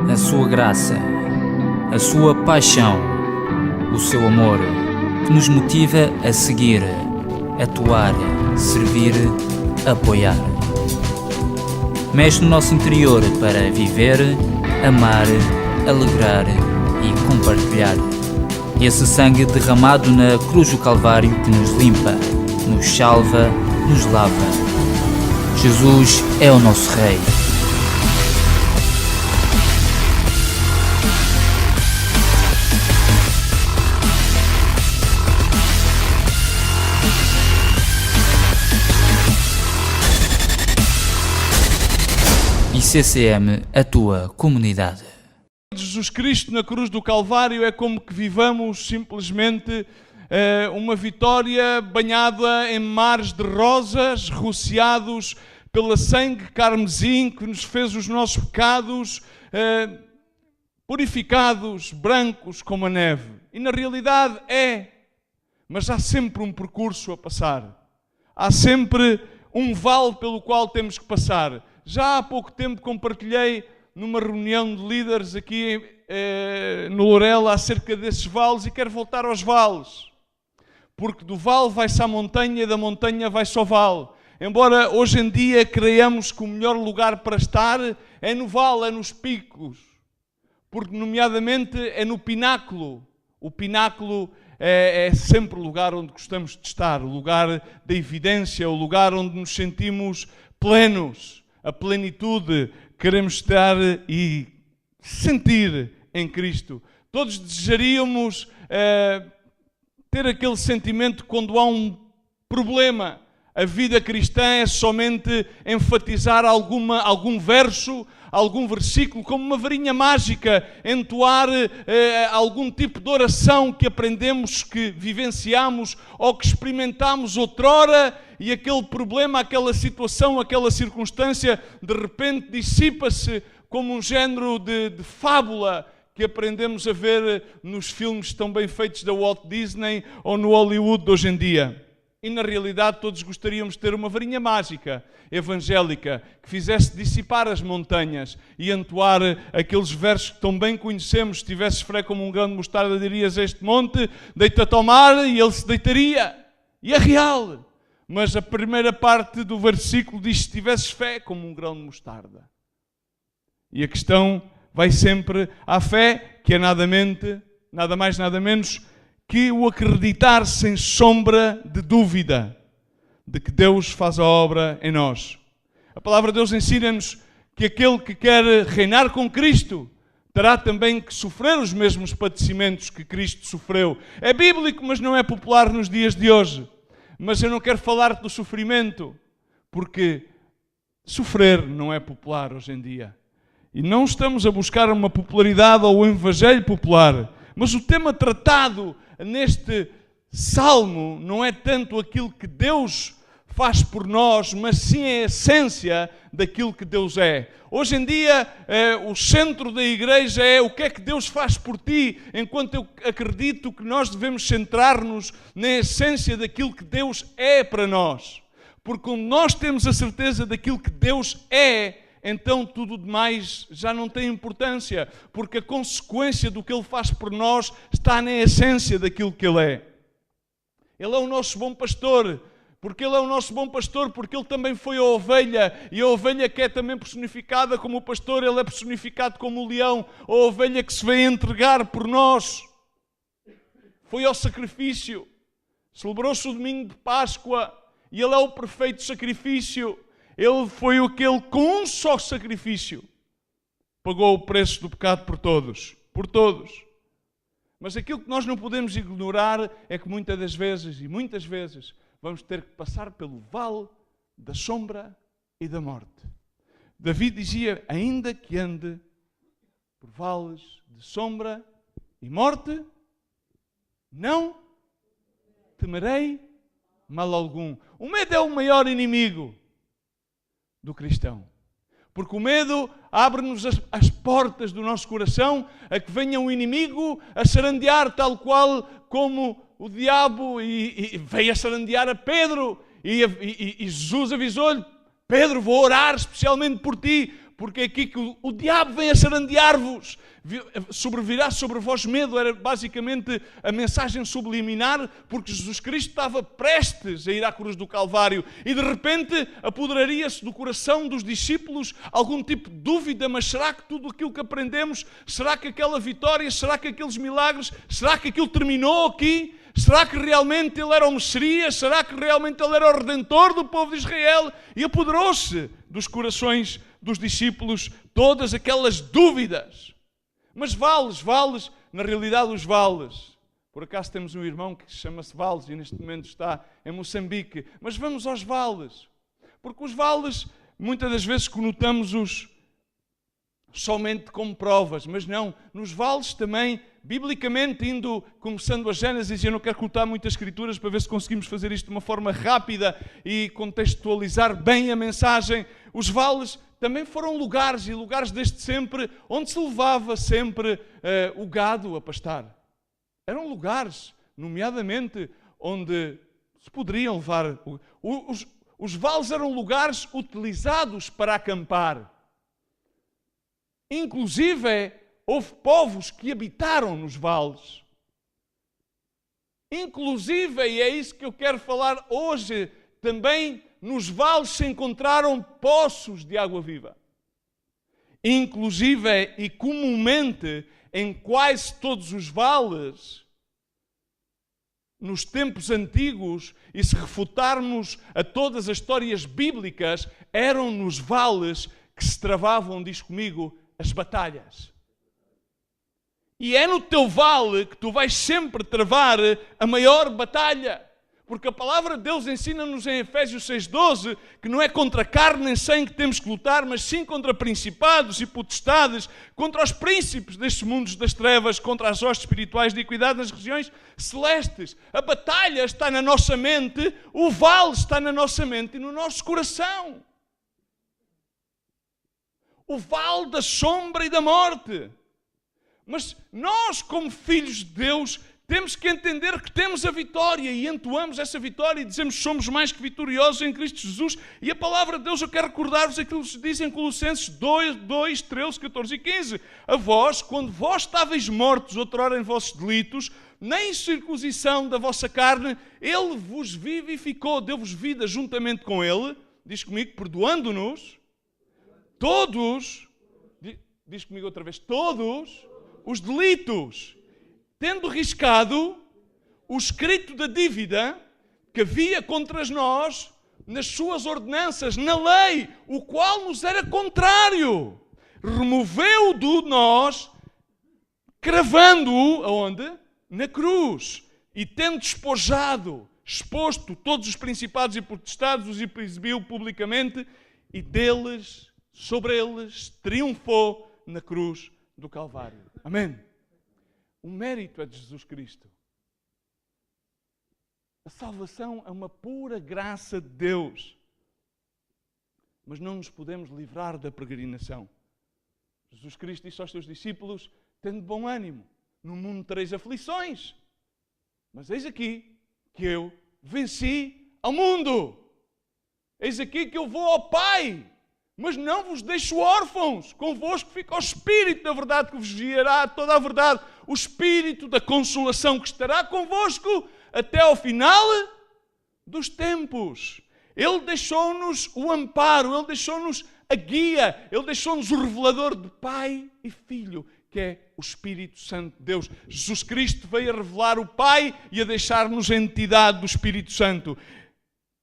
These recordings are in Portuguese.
a sua graça, a sua paixão, o seu amor, que nos motiva a seguir, atuar, servir, apoiar. Mexe no nosso interior para viver, amar, alegrar e compartilhar. Esse sangue derramado na cruz do Calvário que nos limpa, nos salva, nos lava. Jesus é o nosso Rei. ICCM, a tua comunidade. Jesus Cristo na cruz do Calvário é como que vivamos simplesmente uma vitória banhada em mares de rosas, rociados pela sangue carmesim que nos fez os nossos pecados, purificados, brancos como a neve. E na realidade mas há sempre um percurso a passar. Há sempre um vale pelo qual temos que passar. Já há pouco tempo compartilhei numa reunião de líderes aqui no Lourela acerca desses vales e quero voltar aos vales. Porque do vale vai-se à montanha e da montanha vai-se ao vale. Embora hoje em dia creiamos que o melhor lugar para estar é no vale, é nos picos. Porque nomeadamente é no pináculo. O pináculo é sempre o lugar onde gostamos de estar, o lugar da evidência, o lugar onde nos sentimos plenos. A plenitude, queremos estar e sentir em Cristo. Todos desejaríamos ter aquele sentimento quando há um problema. A vida cristã é somente enfatizar algum verso, algum versículo, como uma varinha mágica, entoar algum tipo de oração que aprendemos, que vivenciamos ou que experimentamos outrora, e aquele problema, aquela situação, aquela circunstância, de repente dissipa-se como um género de fábula que aprendemos a ver nos filmes tão bem feitos da Walt Disney ou no Hollywood de hoje em dia. E na realidade todos gostaríamos de ter uma varinha mágica, evangélica, que fizesse dissipar as montanhas e entoar aqueles versos que tão bem conhecemos. Se tivesses fé como um grão de mostarda, dirias a este monte, deita-te ao mar, e ele se deitaria. E é real. Mas a primeira parte do versículo diz: se tivesses fé como um grão de mostarda. E a questão vai sempre à fé, que é nada mais, nada menos que o acreditar sem sombra de dúvida de que Deus faz a obra em nós. A palavra de Deus ensina-nos que aquele que quer reinar com Cristo terá também que sofrer os mesmos padecimentos que Cristo sofreu. É bíblico, mas não é popular nos dias de hoje. Mas eu não quero falar do sofrimento, porque sofrer não é popular hoje em dia. E não estamos a buscar uma popularidade ou um evangelho popular. Mas o tema tratado neste salmo não é tanto aquilo que Deus faz por nós, mas sim a essência daquilo que Deus é. Hoje em dia, o centro da igreja é o que é que Deus faz por ti, enquanto eu acredito que nós devemos centrar-nos na essência daquilo que Deus é para nós. Porque quando nós temos a certeza daquilo que Deus é, então tudo demais já não tem importância, porque a consequência do que Ele faz por nós está na essência daquilo que Ele é. Ele é o nosso bom pastor. Porque Ele é o nosso bom pastor, porque Ele também foi a ovelha, e a ovelha que é também personificada como o pastor, Ele é personificado como o leão, a ovelha que se veio entregar por nós. Foi ao sacrifício, celebrou-se o domingo de Páscoa, e Ele é o perfeito sacrifício. Ele foi aquele com um só sacrifício, pagou o preço do pecado por todos, por todos. Mas aquilo que nós não podemos ignorar é que muitas vezes, vamos ter que passar pelo vale da sombra e da morte. Davi dizia: ainda que ande por vales de sombra e morte, não temerei mal algum. O medo é o maior inimigo do cristão. Porque o medo abre-nos as portas do nosso coração a que venha um inimigo a sarandear, tal qual como o diabo e veio a sarandear a Pedro. E Jesus avisou-lhe: Pedro, vou orar especialmente por ti, porque é aqui que o diabo vem a sarandear-vos. Sobrevirá sobre vós medo, era basicamente a mensagem subliminar, porque Jesus Cristo estava prestes a ir à cruz do Calvário e de repente apoderaria-se do coração dos discípulos algum tipo de dúvida, mas será que tudo aquilo que aprendemos, será que aquela vitória, será que aqueles milagres, será que aquilo terminou aqui? Será que realmente Ele era o Messias? Será que realmente Ele era o Redentor do povo de Israel? E apoderou-se dos corações dos discípulos todas aquelas dúvidas. Mas vales, na realidade os vales. Por acaso temos um irmão que chama-se Vales e neste momento está em Moçambique. Mas vamos aos vales. Porque os vales, muitas das vezes conotamos-os somente como provas, mas não, nos vales também, biblicamente, começando a Gênesis, e eu não quero contar muitas escrituras para ver se conseguimos fazer isto de uma forma rápida e contextualizar bem a mensagem. Os vales também foram lugares, e lugares desde sempre, onde se levava sempre o gado a pastar. Eram lugares, nomeadamente, onde se poderiam levar... Os vales eram lugares utilizados para acampar. Inclusive, houve povos que habitaram nos vales. Inclusive, e é isso que eu quero falar hoje, também nos vales se encontraram poços de água viva. Inclusive, e comumente, em quase todos os vales, nos tempos antigos, e se refutarmos a todas as histórias bíblicas, eram nos vales que se travavam, diz comigo, as batalhas. E é no teu vale que tu vais sempre travar a maior batalha. Porque a palavra de Deus ensina-nos em Efésios 6,12 que não é contra carne nem sangue que temos que lutar, mas sim contra principados e potestades, contra os príncipes destes mundos das trevas, contra as hostes espirituais de iniquidade nas regiões celestes. A batalha está na nossa mente, o vale está na nossa mente e no nosso coração. O vale da sombra e da morte. Mas nós, como filhos de Deus, temos que entender que temos a vitória e entoamos essa vitória e dizemos que somos mais que vitoriosos em Cristo Jesus. E a palavra de Deus, eu quero recordar-vos aquilo que se diz em Colossenses 2, 13, 14 e 15. A vós, quando vós estáveis mortos outrora em vossos delitos, nem circuncisão da vossa carne, Ele vos vivificou, deu-vos vida juntamente com Ele, diz comigo, perdoando-nos, todos, diz comigo outra vez, todos os delitos, tendo riscado o escrito da dívida que havia contra nós nas suas ordenanças, na lei, o qual nos era contrário. Removeu-o de nós, cravando-o, aonde? Na cruz. E tendo despojado, exposto todos os principados e potestades, os exibiu publicamente e deles... sobre eles, triunfou na cruz do Calvário. Amém? O mérito é de Jesus Cristo. A salvação é uma pura graça de Deus. Mas não nos podemos livrar da peregrinação. Jesus Cristo disse aos seus discípulos, tende bom ânimo, no mundo tereis aflições. Mas eis aqui que eu venci ao mundo. Eis aqui que eu vou ao Pai. Mas não vos deixo órfãos, convosco fica o Espírito da verdade que vos guiará toda a verdade, o Espírito da consolação que estará convosco até ao final dos tempos. Ele deixou-nos o amparo, Ele deixou-nos a guia, Ele deixou-nos o revelador de Pai e Filho, que é o Espírito Santo de Deus. Jesus Cristo veio a revelar o Pai e a deixar-nos a entidade do Espírito Santo.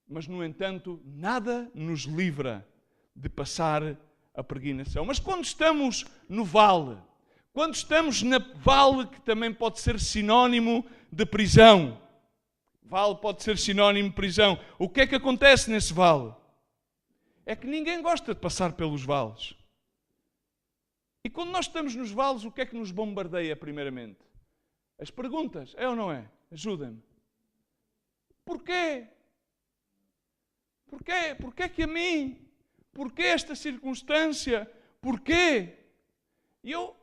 Mas, no entanto, nada nos livra de passar a peregrinação. Mas quando estamos no vale, quando estamos na vale, que também pode ser sinónimo de prisão, vale pode ser sinónimo de prisão, o que é que acontece nesse vale? É que ninguém gosta de passar pelos vales. E quando nós estamos nos vales, o que é que nos bombardeia primeiramente? As perguntas, é ou não é? Ajudem-me. Porquê? Porquê? Porquê que a mim? Porquê esta circunstância? Porquê? E eu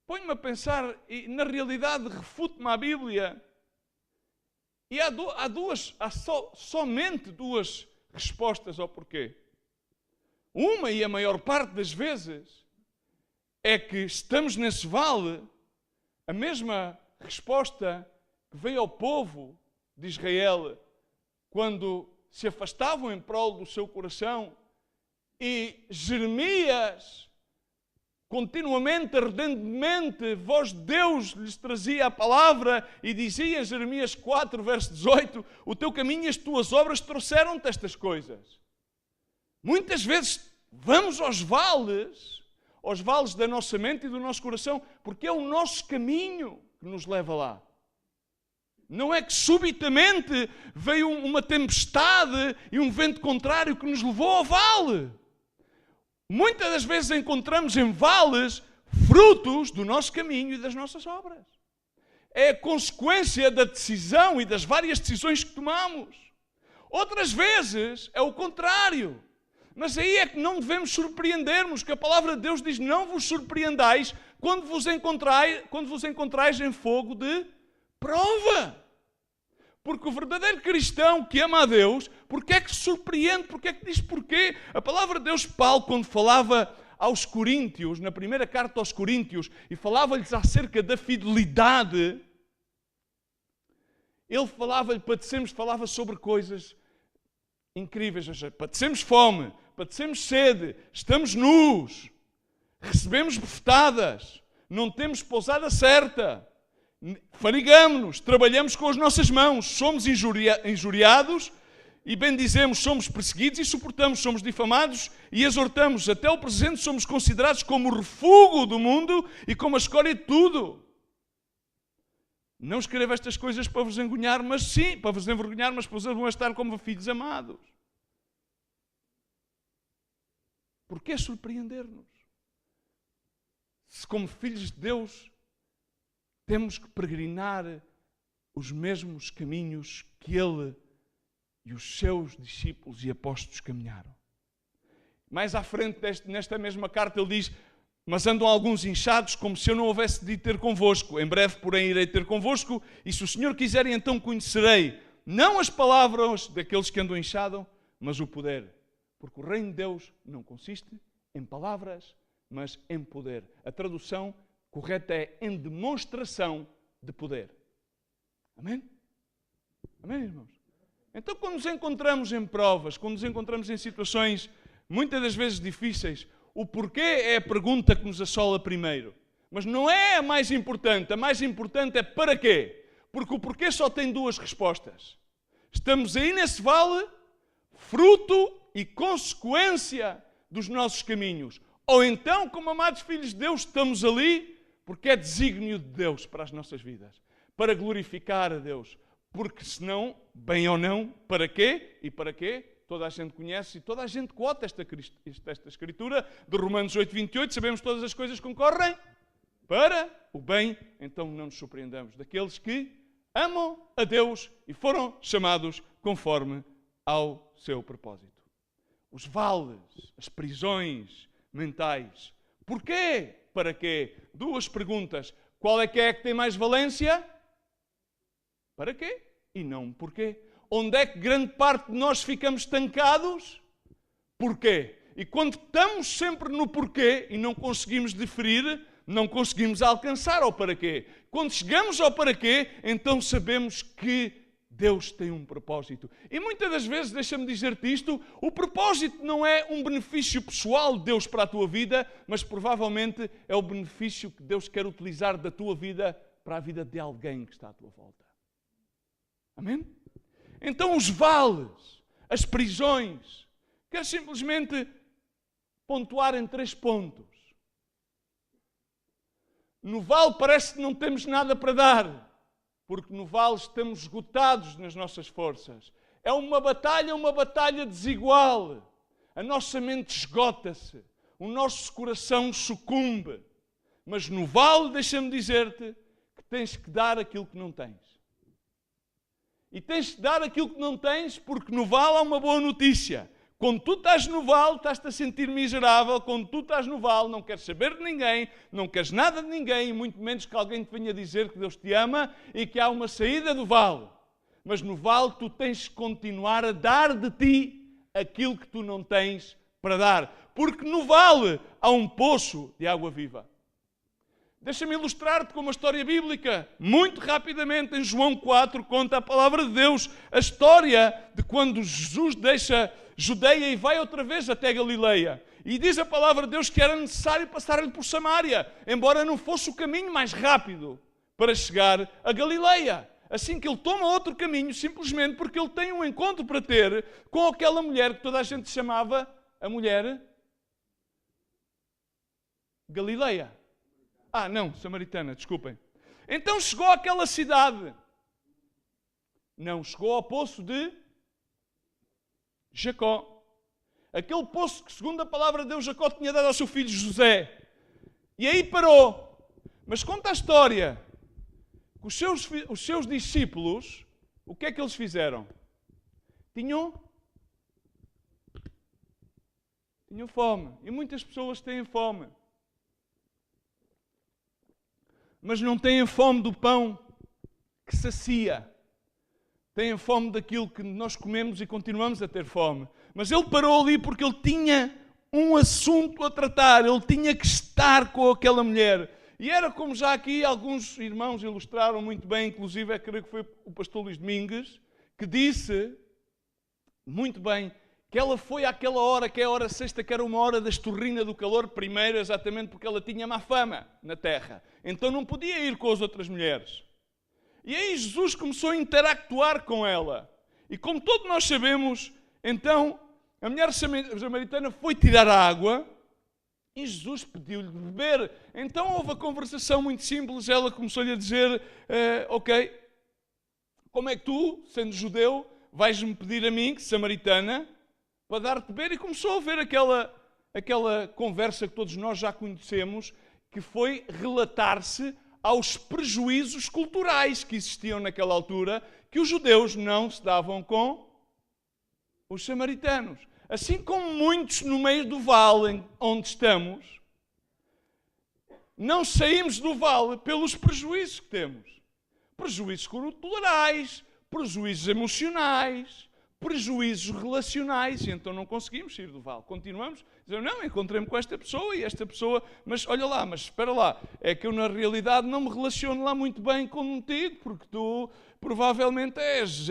ponho-me a pensar, e na realidade refuto-me à Bíblia, e há somente duas respostas ao porquê. uma e a maior parte das vezes, é que estamos nesse vale, a mesma resposta que veio ao povo de Israel quando se afastavam em prol do seu coração e Jeremias continuamente, ardentemente, voz de Deus lhes trazia a palavra e dizia em Jeremias 4, verso 18, o teu caminho e as tuas obras trouxeram-te estas coisas. Muitas vezes vamos aos vales da nossa mente e do nosso coração, porque é o nosso caminho que nos leva lá. Não é que subitamente veio uma tempestade e um vento contrário que nos levou ao vale. Muitas das vezes encontramos em vales frutos do nosso caminho e das nossas obras. É a consequência da decisão e das várias decisões que tomamos. Outras vezes é o contrário. Mas aí é que não devemos surpreendermos, que a palavra de Deus diz, não vos surpreendais quando vos encontrais em fogo de prova. Porque o verdadeiro cristão que ama a Deus, porque é que se surpreende? Porque é que diz porquê? A palavra de Deus, Paulo, quando falava aos Coríntios, na primeira carta aos Coríntios, e falava-lhes acerca da fidelidade, ele falava sobre coisas incríveis. Padecemos fome, padecemos sede, estamos nus, recebemos bofetadas, não temos pousada certa, fatigamos-nos, trabalhamos com as nossas mãos, somos injuriados e bendizemos, somos perseguidos e suportamos, somos difamados e exortamos. Até o presente somos considerados como o refúgio do mundo e como a escória de tudo. Não escrevo estas coisas para vos envergonhar, mas sim, para vos envergonhar, mas para vos amoestar como filhos amados. Porquê surpreender-nos? Se como filhos de Deus temos que peregrinar os mesmos caminhos que Ele e os seus discípulos e apóstolos caminharam. Mais à frente, nesta mesma carta, ele diz, mas andam alguns inchados, como se eu não houvesse de ter convosco. Em breve, porém, irei ter convosco, e se o Senhor quiser, então conhecerei, não as palavras daqueles que andam inchados, mas o poder. Porque o reino de Deus não consiste em palavras, mas em poder. A tradução correta é em demonstração de poder. Amém? Amém, irmãos? Então, quando nos encontramos em provas, quando nos encontramos em situações muitas das vezes difíceis, o porquê é a pergunta que nos assola primeiro. Mas não é a mais importante é para quê? Porque o porquê só tem duas respostas. Estamos aí nesse vale, fruto e consequência dos nossos caminhos. Ou então, como amados filhos de Deus, estamos ali porque é desígnio de Deus para as nossas vidas. Para glorificar a Deus. Porque senão, bem ou não, para quê? E para quê? Toda a gente conhece e toda a gente quota esta escritura de Romanos 8, 28. Sabemos que todas as coisas concorrem para o bem. Então não nos surpreendamos daqueles que amam a Deus e foram chamados conforme ao seu propósito. Os vales, as prisões mentais. Porquê? Para quê? Duas perguntas. Qual é que tem mais valência? Para quê? E não porquê. Onde é que grande parte de nós ficamos estancados? Porquê? E quando estamos sempre no porquê e não conseguimos diferir, não conseguimos alcançar ao para quê. Quando chegamos ao para quê, então sabemos que Deus tem um propósito. E muitas das vezes, deixa-me dizer-te isto, o propósito não é um benefício pessoal de Deus para a tua vida, mas provavelmente é o benefício que Deus quer utilizar da tua vida para a vida de alguém que está à tua volta. Amém? Então os vales, as prisões, quero simplesmente pontuar em 3 pontos. No vale parece que não temos nada para dar, porque no vale estamos esgotados nas nossas forças. É uma batalha desigual. A nossa mente esgota-se, o nosso coração sucumbe. Mas no vale, deixa-me dizer-te, que tens que dar aquilo que não tens. E tens de dar aquilo que não tens, porque no vale há uma boa notícia. Quando tu estás no vale, estás-te a sentir miserável. Quando tu estás no vale, não queres saber de ninguém, não queres nada de ninguém, e muito menos que alguém te venha dizer que Deus te ama e que há uma saída do vale. Mas no vale tu tens de continuar a dar de ti aquilo que tu não tens, para dar, porque no vale há um poço de água viva. Deixa-me ilustrar-te com uma história bíblica. Muito rapidamente, em João 4, conta a palavra de Deus a história de quando Jesus deixa Judeia e vai outra vez até Galileia. E diz a palavra de Deus que era necessário passar-lhe por Samaria, embora não fosse o caminho mais rápido para chegar a Galileia. Assim que ele toma outro caminho, simplesmente porque ele tem um encontro para ter com aquela mulher que toda a gente chamava a mulher Galileia. Não, samaritana, desculpem. Então chegou àquela cidade. Não, chegou ao poço de Jacó. Aquele poço que, segundo a palavra de Deus, Jacó tinha dado ao seu filho José. E aí parou. Mas conta a história. Os seus discípulos, o que é que eles fizeram? Tinham fome. E muitas pessoas têm fome. Mas não têm fome do pão que sacia. Têm fome daquilo que nós comemos e continuamos a ter fome. Mas ele parou ali porque ele tinha um assunto a tratar. Ele tinha que estar com aquela mulher. E era como já aqui alguns irmãos ilustraram muito bem, inclusive, creio que foi o pastor Luís Domingues, que disse muito bem que ela foi àquela hora, que é a hora sexta, que era uma hora da esturrina do calor, primeiro exatamente porque ela tinha má fama na terra. Então não podia ir com as outras mulheres. E aí Jesus começou a interactuar com ela. E como todos nós sabemos, então a mulher samaritana foi tirar a água e Jesus pediu-lhe de beber. Então houve a conversação muito simples. Ela começou-lhe a dizer, ok, como é que tu, sendo judeu, vais-me pedir a mim, samaritana, para dar-te de beber? E começou a haver aquela conversa que todos nós já conhecemos, que foi relatar-se aos prejuízos culturais que existiam naquela altura, que os judeus não se davam com os samaritanos. Assim como muitos no meio do vale onde estamos, não saímos do vale pelos prejuízos que temos. Prejuízos culturais, prejuízos emocionais, prejuízos relacionais, e então não conseguimos sair do vale. Continuamos, dizendo, não, encontrei-me com esta pessoa e esta pessoa, mas olha lá, mas espera lá, é que eu na realidade não me relaciono lá muito bem contigo, porque tu provavelmente és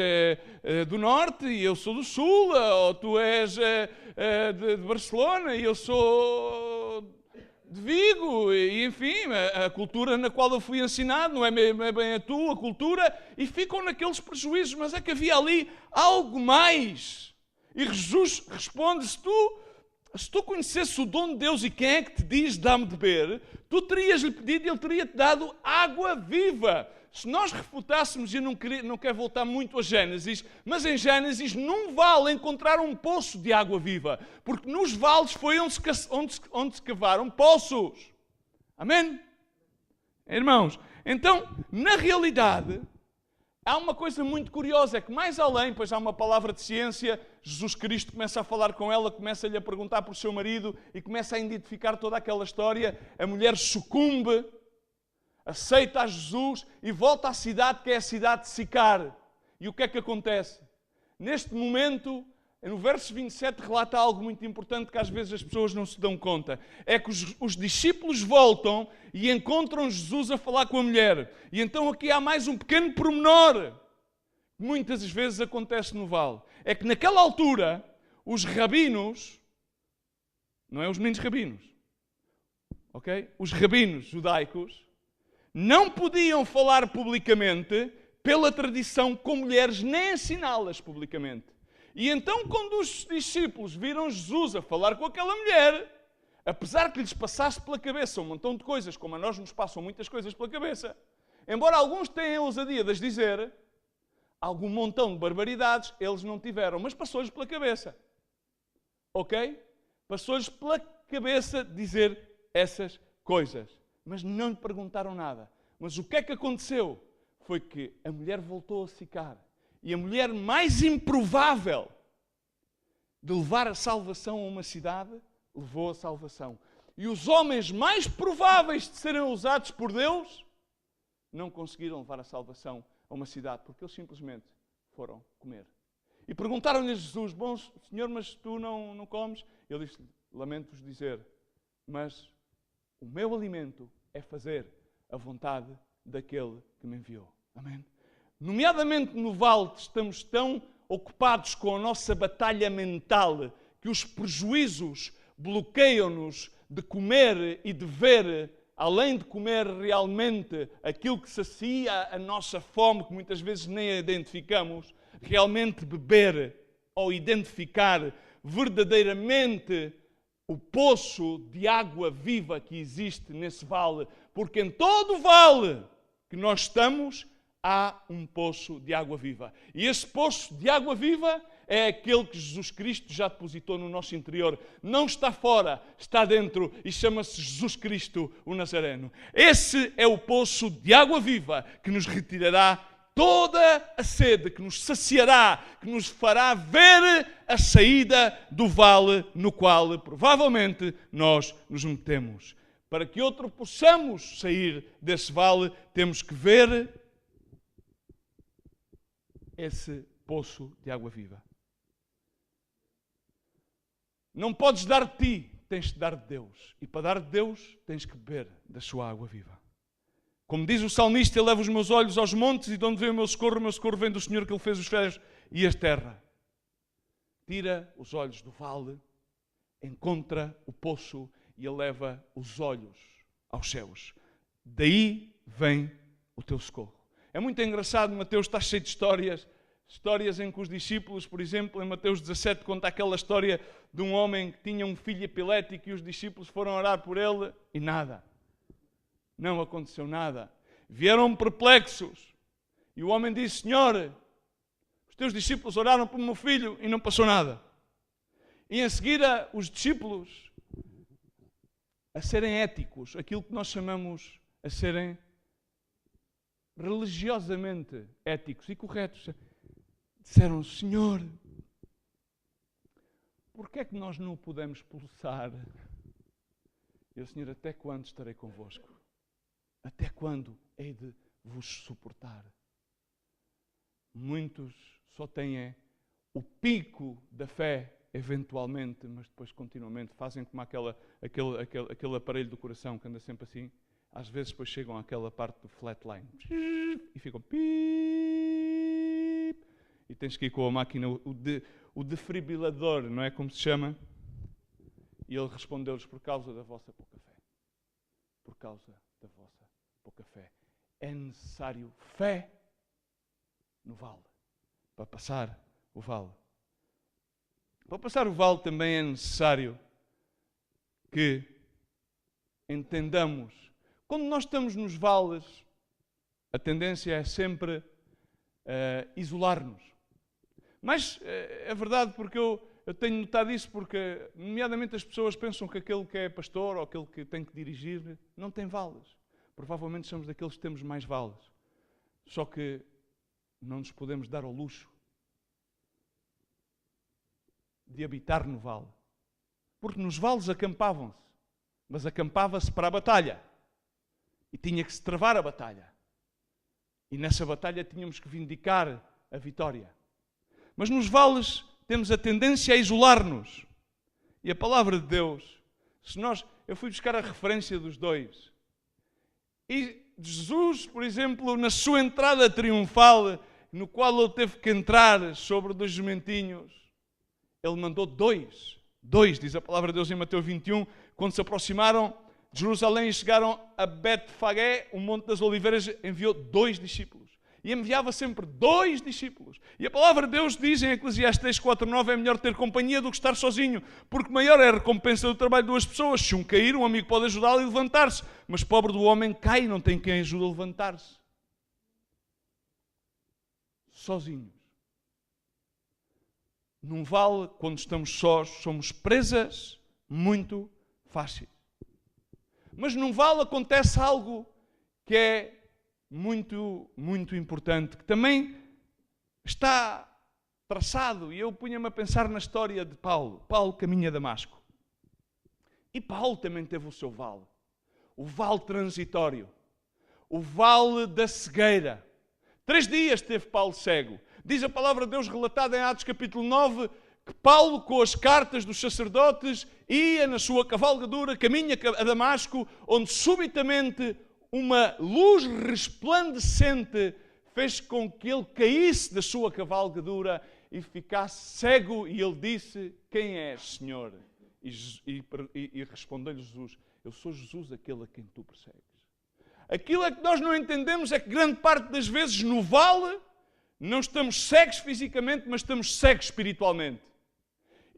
do norte e eu sou do sul, ou tu és de Barcelona e eu sou de Vigo, e enfim, a cultura na qual eu fui ensinado não é bem a tua cultura, e ficam naqueles prejuízos, mas é que havia ali algo mais. E Jesus responde, se tu conhecesses o dom de Deus e quem é que te diz dá-me de beber, tu terias-lhe pedido e ele teria-te dado água viva. Se nós refutássemos, e eu não quero voltar muito a Gênesis, mas em Gênesis num vale encontraram um poço de água viva, porque nos vales foi onde se cavaram poços. Amém? Irmãos, então, na realidade, há uma coisa muito curiosa, é que mais além, pois há uma palavra de ciência, Jesus Cristo começa a falar com ela, começa-lhe a perguntar por seu marido e começa a identificar toda aquela história, a mulher sucumbe, aceita a Jesus e volta à cidade, que é a cidade de Sicar. E o que é que acontece? Neste momento, no verso 27, relata algo muito importante que às vezes as pessoas não se dão conta. É que os discípulos voltam e encontram Jesus a falar com a mulher. E então aqui há mais um pequeno pormenor que muitas vezes acontece no vale. É que naquela altura, os rabinos, não é os meninos rabinos, ok? Os rabinos judaicos, não podiam falar publicamente, pela tradição, com mulheres, nem ensiná-las publicamente. E então, quando os discípulos viram Jesus a falar com aquela mulher, apesar que lhes passasse pela cabeça um montão de coisas, como a nós nos passam muitas coisas pela cabeça, embora alguns tenham a ousadia de as dizer, algum montão de barbaridades eles não tiveram, mas passou-lhes pela cabeça. Ok? Passou-lhes pela cabeça dizer essas coisas. Mas não lhe perguntaram nada. Mas o que é que aconteceu? Foi que a mulher voltou a Sicar. E a mulher mais improvável de levar a salvação a uma cidade, levou a salvação. E os homens mais prováveis de serem usados por Deus, não conseguiram levar a salvação a uma cidade, porque eles simplesmente foram comer. E perguntaram-lhe a Jesus, bom Senhor, mas tu não comes? Ele disse: lamento-vos dizer, mas o meu alimento é fazer a vontade daquele que me enviou. Amém? Nomeadamente no vale, estamos tão ocupados com a nossa batalha mental que os prejuízos bloqueiam-nos de comer e de ver, além de comer realmente aquilo que sacia a nossa fome, que muitas vezes nem a identificamos, realmente beber ou identificar verdadeiramente o poço de água viva que existe nesse vale, porque em todo o vale que nós estamos há um poço de água viva. E esse poço de água viva é aquele que Jesus Cristo já depositou no nosso interior. Não está fora, está dentro e chama-se Jesus Cristo, o Nazareno. Esse é o poço de água viva que nos retirará toda a sede, que nos saciará, que nos fará ver a saída do vale no qual provavelmente nós nos metemos. Para que outro possamos sair desse vale, temos que ver esse poço de água viva. Não podes dar de ti, tens de dar de Deus. E para dar de Deus, tens que beber da sua água viva. Como diz o salmista, eu levo os meus olhos aos montes e de onde vem o meu socorro vem do Senhor que Ele fez os céus e a terra. Tira os olhos do vale, encontra o poço e eleva os olhos aos céus. Daí vem o teu socorro. É muito engraçado, Mateus está cheio de histórias em que os discípulos, por exemplo, em Mateus 17, conta aquela história de um homem que tinha um filho epilético e os discípulos foram orar por ele e nada. Não aconteceu nada. Vieram perplexos. E o homem disse: Senhor, os teus discípulos oraram pelo meu filho e não passou nada. E em seguida os discípulos, a serem éticos, aquilo que nós chamamos a serem religiosamente éticos e corretos, disseram: Senhor, porquê é que nós não o podemos expulsar? E o Senhor: até quando estarei convosco? Até quando hei de vos suportar? Muitos só têm o pico da fé, eventualmente, mas depois continuamente fazem como aquele aparelho do coração que anda sempre assim. Às vezes depois chegam àquela parte do flatline e ficam pip, e tens que ir com a máquina, o defibrilador, não é como se chama? E ele respondeu-lhes: por causa da vossa pouca fé. Por causa da vossa pouca fé. É necessário fé no vale, para passar o vale. Para passar o vale também é necessário que entendamos. Quando nós estamos nos vales, a tendência é sempre isolar-nos. Mas é verdade, porque eu tenho notado isso, porque nomeadamente as pessoas pensam que aquele que é pastor ou aquele que tem que dirigir não tem vales. Provavelmente somos daqueles que temos mais vales. Só que não nos podemos dar ao luxo de habitar no vale. Porque nos vales acampavam-se, mas acampava-se para a batalha. E tinha que se travar a batalha. E nessa batalha tínhamos que vindicar a vitória. Mas nos vales temos a tendência a isolar-nos. E a palavra de Deus, eu fui buscar a referência dos dois. E Jesus, por exemplo, na sua entrada triunfal, no qual ele teve que entrar sobre 2 jumentinhos, ele mandou dois, diz a palavra de Deus em Mateus 21, quando se aproximaram de Jerusalém e chegaram a Betfagé, o Monte das Oliveiras, enviou 2 discípulos. E enviava sempre 2 discípulos. E a palavra de Deus diz em Eclesiastes 4:9: é melhor ter companhia do que estar sozinho, porque maior é a recompensa do trabalho de 2 pessoas. Se um cair, um amigo pode ajudá-lo e levantar-se, mas pobre do homem cai e não tem quem ajude a levantar-se. Sozinhos. Num vale, quando estamos sós, somos presas muito fáceis. Mas num vale acontece algo que é muito, muito importante, que também está traçado, e eu punha-me a pensar na história de Paulo. Paulo caminha a Damasco. E Paulo também teve o seu vale. O vale transitório. O vale da cegueira. 3 dias teve Paulo cego. Diz a palavra de Deus relatada em Atos capítulo 9, que Paulo, com as cartas dos sacerdotes, ia na sua cavalgadura, caminha a Damasco, onde subitamente uma luz resplandecente fez com que ele caísse da sua cavalgadura e ficasse cego, e ele disse: quem és, Senhor? E respondeu-lhe Jesus: eu sou Jesus, aquele a quem tu persegues. Aquilo é que nós não entendemos é que grande parte das vezes no vale não estamos cegos fisicamente, mas estamos cegos espiritualmente.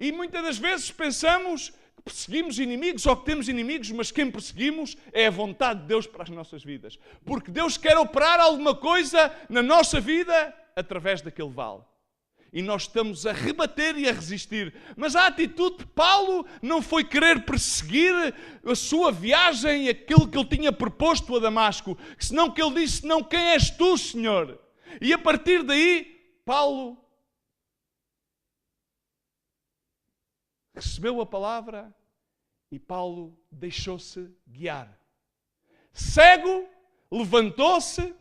E muitas das vezes pensamos que perseguimos inimigos ou que temos inimigos, mas quem perseguimos é a vontade de Deus para as nossas vidas. Porque Deus quer operar alguma coisa na nossa vida através daquele vale. E nós estamos a rebater e a resistir. Mas a atitude de Paulo não foi querer perseguir a sua viagem, aquilo que ele tinha proposto a Damasco. Senão que ele disse: não, quem és tu, Senhor? E a partir daí, Paulo recebeu a palavra e Paulo deixou-se guiar. Cego, levantou-se,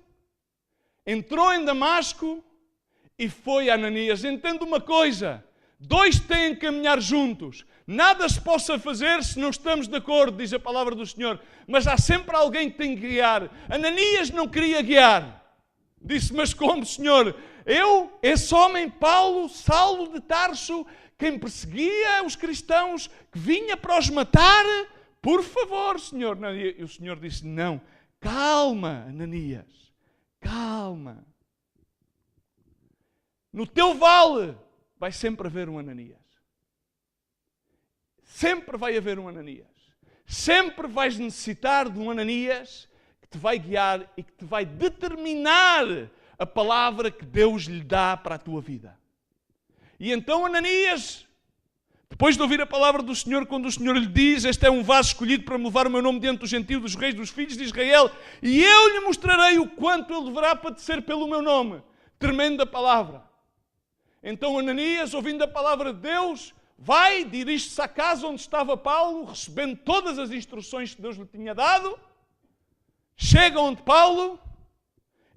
entrou em Damasco e foi a Ananias. Entenda uma coisa: dois têm que caminhar juntos. Nada se possa fazer se não estamos de acordo, diz a palavra do Senhor. Mas há sempre alguém que tem que guiar. Ananias não queria guiar. Disse: mas como, Senhor? Eu, esse homem, Paulo, Saulo de Tarso, quem perseguia os cristãos, que vinha para os matar, por favor, Senhor. E o Senhor disse: não, calma, Ananias, calma. No teu vale vai sempre haver um Ananias. Sempre vai haver um Ananias. Sempre vais necessitar de um Ananias que te vai guiar e que te vai determinar a palavra que Deus lhe dá para a tua vida. E então Ananias, depois de ouvir a palavra do Senhor, quando o Senhor lhe diz: este é um vaso escolhido para me levar o meu nome diante dos gentios, dos reis, dos filhos de Israel, e eu lhe mostrarei o quanto ele deverá padecer pelo meu nome. Tremenda palavra. Então Ananias, ouvindo a palavra de Deus, vai, dirige-se à casa onde estava Paulo, recebendo todas as instruções que Deus lhe tinha dado. Chega onde Paulo,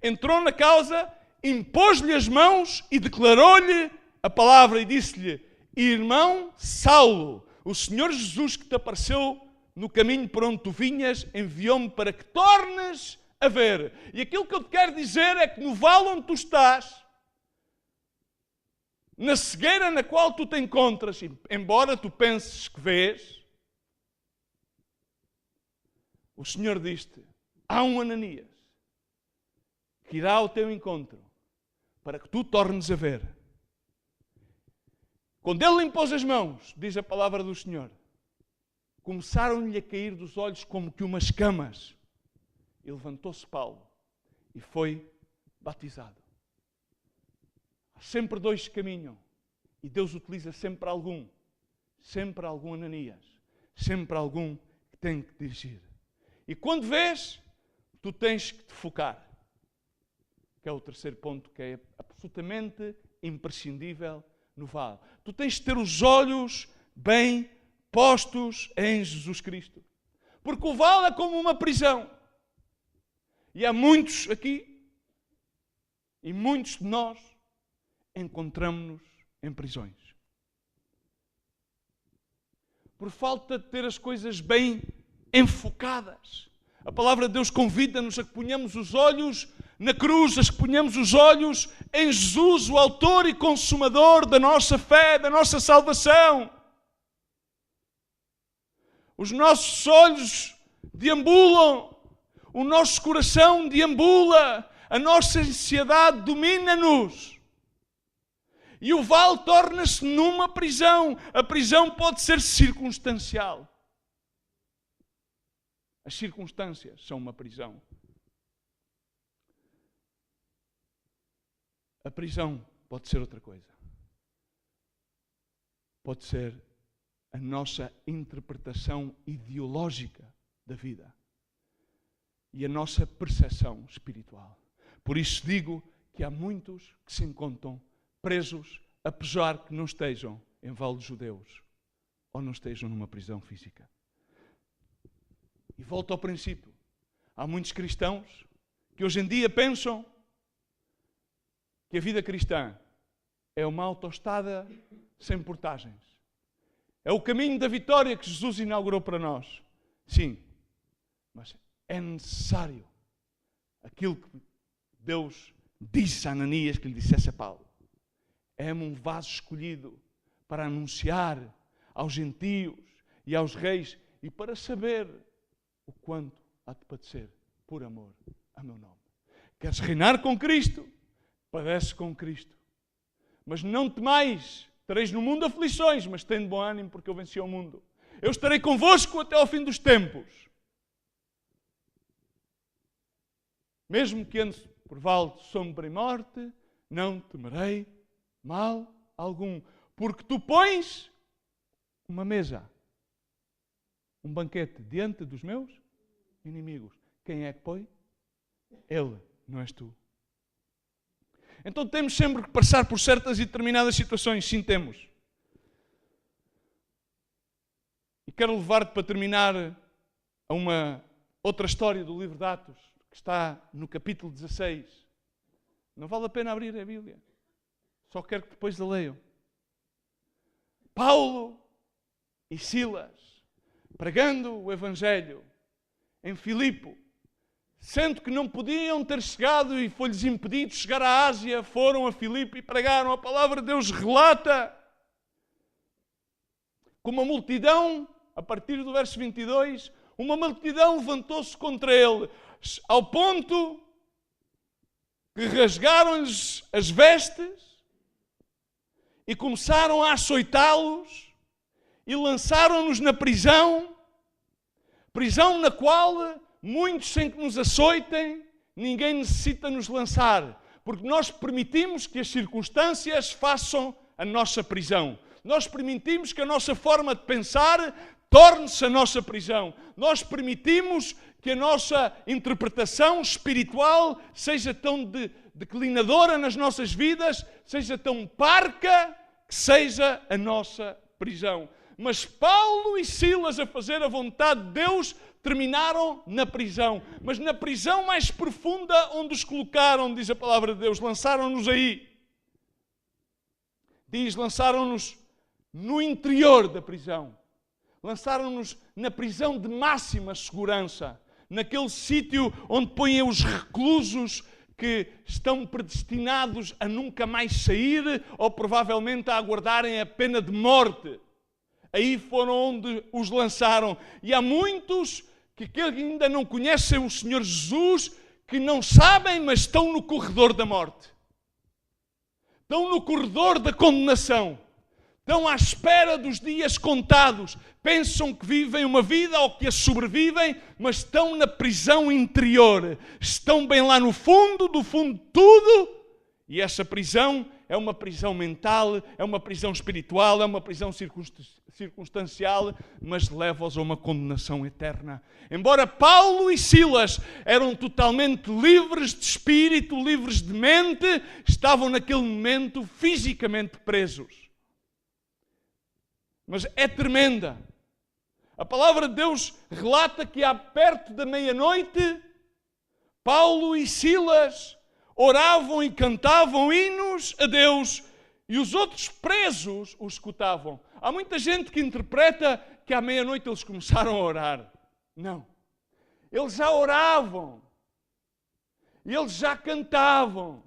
entrou na casa, impôs-lhe as mãos e declarou-lhe a palavra e disse-lhe: irmão Saulo, o Senhor Jesus que te apareceu no caminho por onde tu vinhas, enviou-me para que tornes a ver. E aquilo que eu te quero dizer é que no vale onde tu estás, na cegueira na qual tu te encontras, embora tu penses que vês, o Senhor diz-te: há um Ananias que irá ao teu encontro para que tu tornes a ver. Quando ele lhe impôs as mãos, diz a palavra do Senhor, começaram-lhe a cair dos olhos como que umas camas. E levantou-se Paulo e foi batizado. Há sempre dois que caminham e Deus utiliza sempre algum Ananias, sempre algum que tem que dirigir. E quando vês, tu tens que te focar, que é o terceiro ponto, que é absolutamente imprescindível no vale. Tu tens de ter os olhos bem postos em Jesus Cristo. Porque o vale é como uma prisão. E há muitos aqui, e muitos de nós, encontramos-nos em prisões. Por falta de ter as coisas bem enfocadas. A palavra de Deus convida-nos a que ponhamos os olhos na cruz, a que ponhamos os olhos em Jesus, o autor e consumador da nossa fé, da nossa salvação. Os nossos olhos deambulam, o nosso coração deambula, a nossa ansiedade domina-nos. E o vale torna-se numa prisão. A prisão pode ser circunstancial. As circunstâncias são uma prisão. A prisão pode ser outra coisa. Pode ser a nossa interpretação ideológica da vida e a nossa percepção espiritual. Por isso digo que há muitos que se encontram presos, apesar que não estejam em valos judeus ou não estejam numa prisão física. E volto ao princípio. Há muitos cristãos que hoje em dia pensam que a vida cristã é uma autoestrada sem portagens. É o caminho da vitória que Jesus inaugurou para nós. Sim, mas é necessário aquilo que Deus disse a Ananias que lhe dissesse a Paulo. É-me um vaso escolhido para anunciar aos gentios e aos reis e para saber o quanto há de padecer por amor a meu nome. Queres reinar com Cristo? Padece com Cristo. Mas não temais, tereis no mundo aflições, mas tende bom ânimo porque eu venci o mundo. Eu estarei convosco até ao fim dos tempos. Mesmo que ande por vale de sombra e morte, não temerei mal algum, porque tu pões uma mesa, um banquete diante dos meus inimigos. Quem é que põe? Ele, não és tu. Então temos sempre que passar por certas e determinadas situações. Sim, temos. E quero levar-te para terminar a uma outra história do livro de Atos, que está no capítulo 16. Não vale a pena abrir a Bíblia. Só quero que depois a leiam. Paulo e Silas, pregando o Evangelho em Filipe, sendo que não podiam ter chegado e foi-lhes impedido chegar à Ásia, foram a Filipe e pregaram. A palavra de Deus relata que uma multidão, a partir do verso 22, uma multidão levantou-se contra ele, ao ponto que rasgaram-lhes as vestes e começaram a açoitá-los e lançaram-nos na prisão na qual muitos, sem que nos açoitem, ninguém necessita nos lançar, porque nós permitimos que as circunstâncias façam a nossa prisão. Nós permitimos que a nossa forma de pensar torne-se a nossa prisão. Nós permitimos que a nossa interpretação espiritual seja tão declinadora nas nossas vidas, seja tão parca, que seja a nossa prisão. Mas Paulo e Silas, a fazer a vontade de Deus, terminaram na prisão. Mas na prisão mais profunda onde os colocaram, diz a palavra de Deus, lançaram-nos aí. Diz, lançaram-nos no interior da prisão. Lançaram-nos na prisão de máxima segurança. Naquele sítio onde põem os reclusos que estão predestinados a nunca mais sair ou provavelmente a aguardarem a pena de morte. Aí foram onde os lançaram. E há muitos que ainda não conhecem o Senhor Jesus, que não sabem, mas estão no corredor da morte. Estão no corredor da condenação. Estão à espera dos dias contados. Pensam que vivem uma vida ou que a sobrevivem, mas estão na prisão interior. Estão bem lá no fundo, do fundo de tudo. E essa prisão é uma prisão mental, é uma prisão espiritual, é uma prisão circunstancial, mas leva-os a uma condenação eterna. Embora Paulo e Silas eram totalmente livres de espírito, livres de mente, estavam naquele momento fisicamente presos. Mas é tremenda. A palavra de Deus relata que perto da meia-noite, Paulo e Silas oravam e cantavam hinos a Deus e os outros presos os escutavam. Há muita gente que interpreta que à meia-noite eles começaram a orar. Não. Eles já oravam. E eles já cantavam.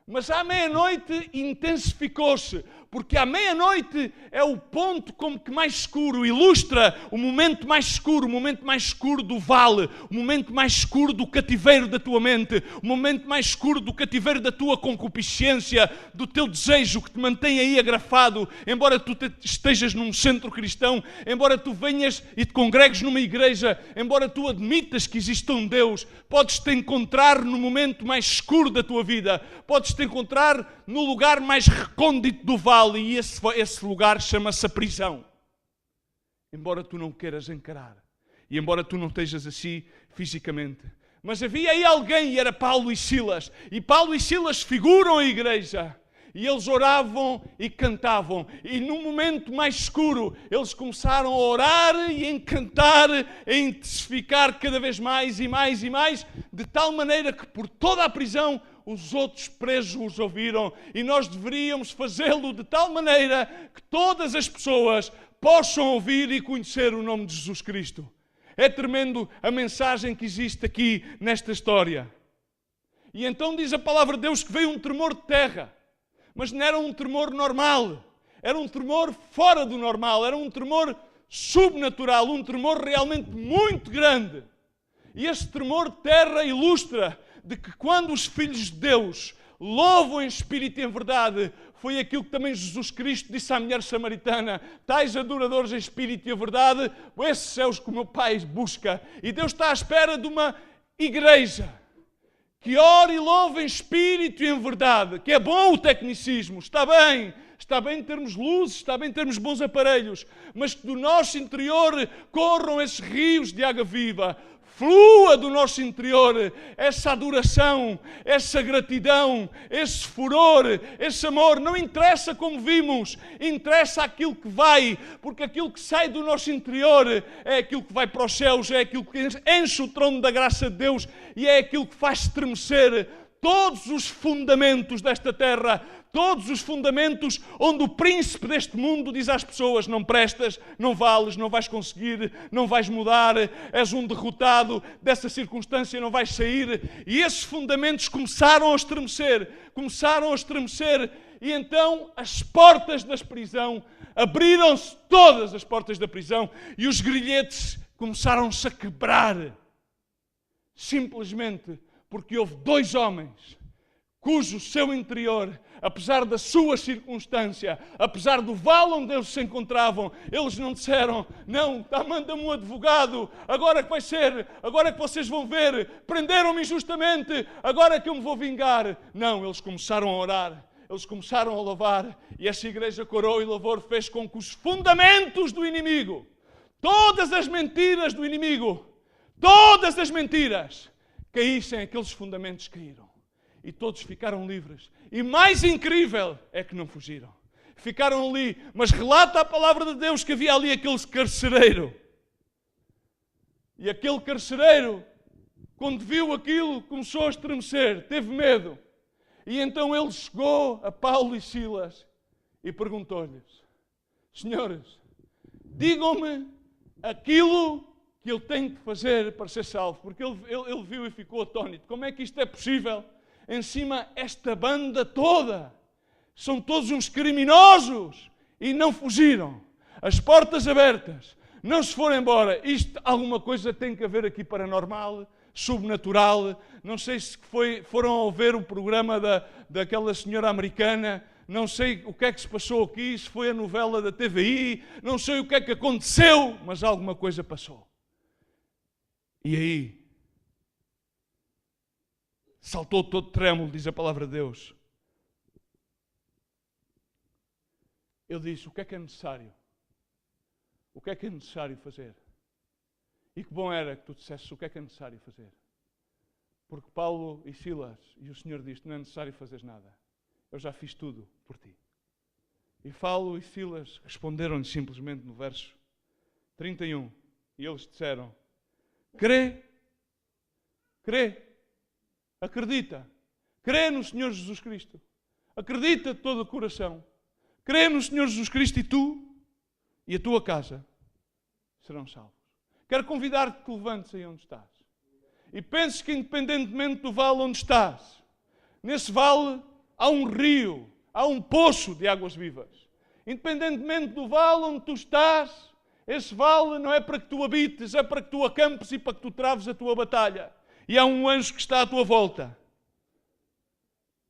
Mas à meia-noite intensificou-se, porque à meia-noite é o ponto como que mais escuro, ilustra o momento mais escuro do vale, o momento mais escuro do cativeiro da tua mente, o momento mais escuro do cativeiro da tua concupiscência, do teu desejo que te mantém aí agrafado, embora tu estejas num centro cristão, embora tu venhas e te congregues numa igreja, embora tu admitas que existe um Deus, podes-te encontrar no momento mais escuro da tua vida, podes-te encontrar no lugar mais recôndito do vale, e esse lugar chama-se a prisão. Embora tu não queiras encarar, e embora tu não estejas assim fisicamente. Mas havia aí alguém, e era Paulo e Silas. E Paulo e Silas figuram a igreja. E eles oravam e cantavam. E num momento mais escuro, eles começaram a orar e a cantar, a intensificar cada vez mais e mais e mais, de tal maneira que por toda a prisão os outros presos os ouviram, e nós deveríamos fazê-lo de tal maneira que todas as pessoas possam ouvir e conhecer o nome de Jesus Cristo. É tremendo a mensagem que existe aqui nesta história. E então diz a palavra de Deus que veio um tremor de terra, mas não era um tremor normal, era um tremor fora do normal, era um tremor subnatural, um tremor realmente muito grande. E esse tremor de terra ilustra de que quando os filhos de Deus louvam em espírito e em verdade, foi aquilo que também Jesus Cristo disse à mulher samaritana: tais adoradores em espírito e em verdade, esses é os que o meu Pai busca. E Deus está à espera de uma igreja que ore e louve em espírito e em verdade, que é bom o tecnicismo, está bem termos luzes, está bem termos bons aparelhos, mas que do nosso interior corram esses rios de água viva, flua do nosso interior essa adoração, essa gratidão, esse furor, esse amor. Não interessa como vimos, interessa aquilo que vai, porque aquilo que sai do nosso interior é aquilo que vai para os céus, é aquilo que enche o trono da graça de Deus e é aquilo que faz estremecer todos os fundamentos desta terra, todos os fundamentos onde o príncipe deste mundo diz às pessoas: não prestas, não vales, não vais conseguir, não vais mudar, és um derrotado, dessa circunstância não vais sair. E esses fundamentos começaram a estremecer, e então as portas da prisão abriram-se, todas as portas da prisão, e os grilhetes começaram-se a quebrar, simplesmente porque houve dois homens cujo seu interior, apesar da sua circunstância, apesar do vale onde eles se encontravam, eles não disseram: não, manda-me um advogado, agora que vai ser, agora que vocês vão ver, prenderam-me injustamente, agora é que eu me vou vingar. Não, eles começaram a orar, eles começaram a louvar, e essa igreja Coroa e Louvor fez com que os fundamentos do inimigo, todas as mentiras do inimigo, todas as mentiras, caíssem, aqueles fundamentos caíram. E todos ficaram livres. E mais incrível é que não fugiram. Ficaram ali, mas relata a palavra de Deus que havia ali aquele carcereiro. E aquele carcereiro, quando viu aquilo, começou a estremecer, teve medo. E então ele chegou a Paulo e Silas e perguntou-lhes: senhores, digam-me aquilo que eu tenho que fazer para ser salvo. Porque ele viu e ficou atónito. Como é que isto é possível? Em cima, esta banda toda, são todos uns criminosos e não fugiram. As portas abertas, não se foram embora. Isto, alguma coisa tem que haver aqui paranormal, sobrenatural. Não sei se foram a ver o programa daquela senhora americana, não sei o que é que se passou aqui, se foi a novela da TVI, não sei o que é que aconteceu, mas alguma coisa passou. E aí, saltou todo trêmulo, diz a palavra de Deus. Ele disse: o que é necessário? O que é necessário fazer? E que bom era que tu dissesses o que é necessário fazer. Porque Paulo e Silas, e o Senhor disse: não é necessário fazeres nada. Eu já fiz tudo por ti. E Paulo e Silas responderam-lhe simplesmente no verso 31. E eles disseram: crê, acredita, crê no Senhor Jesus Cristo, acredita de todo o coração, crê no Senhor Jesus Cristo e tu e a tua casa serão salvos. Quero convidar-te que te levantes aí onde estás e penses que, independentemente do vale onde estás, nesse vale há um rio, há um poço de águas vivas. Independentemente do vale onde tu estás, esse vale não é para que tu habites, é para que tu acampes e para que tu traves a tua batalha. E há um anjo que está à tua volta.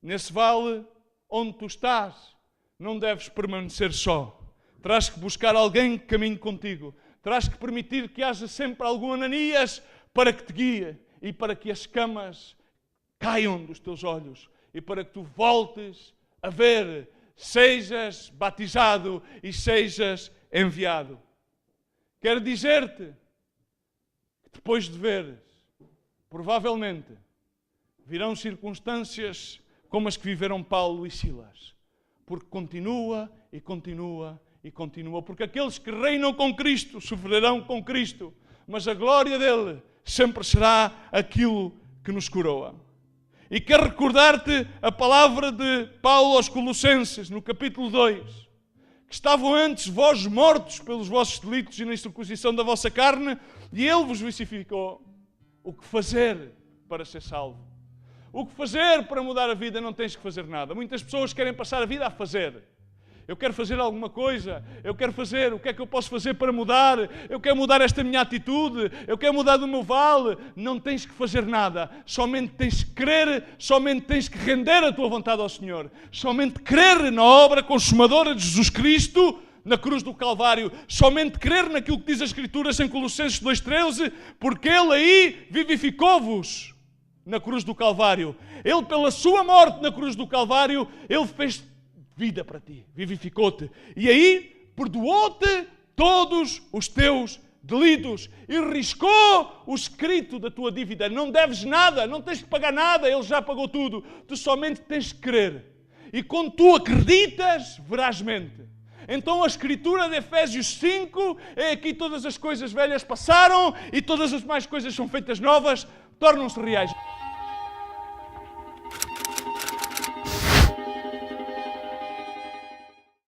Nesse vale onde tu estás, não deves permanecer só. Terás que buscar alguém que caminhe contigo. Terás que permitir que haja sempre algum Ananias para que te guie e para que as escamas caiam dos teus olhos e para que tu voltes a ver, sejas batizado e sejas enviado. Quero dizer-te que depois de veres, provavelmente virão circunstâncias como as que viveram Paulo e Silas. Porque continua e continua e continua. Porque aqueles que reinam com Cristo sofrerão com Cristo. Mas a glória dele sempre será aquilo que nos coroa. E quero recordar-te a palavra de Paulo aos Colossenses, no capítulo 2, que estavam antes vós mortos pelos vossos delitos e na incircuncisão da vossa carne, e Ele vos vivificou. O que fazer para ser salvo? O que fazer para mudar a vida? Não tens que fazer nada. Muitas pessoas querem passar a vida a fazer. Eu quero fazer alguma coisa, eu quero fazer, o que é que eu posso fazer para mudar? Eu quero mudar esta minha atitude, eu quero mudar do meu vale. Não tens que fazer nada, somente tens que crer, somente tens que render a tua vontade ao Senhor. Somente crer na obra consumadora de Jesus Cristo na cruz do Calvário. Somente crer naquilo que diz as Escrituras em Colossenses 2,13, porque Ele aí vivificou-vos na cruz do Calvário. Ele, pela sua morte na cruz do Calvário, Ele fez vida para ti, vivificou-te. E aí, perdoou-te todos os teus delitos e riscou o escrito da tua dívida. Não deves nada, não tens que pagar nada, Ele já pagou tudo. Tu somente tens que crer. E quando tu acreditas, verazmente. Então a Escritura de Efésios 5 é aqui: todas as coisas velhas passaram e todas as mais coisas são feitas novas, tornam-se reais.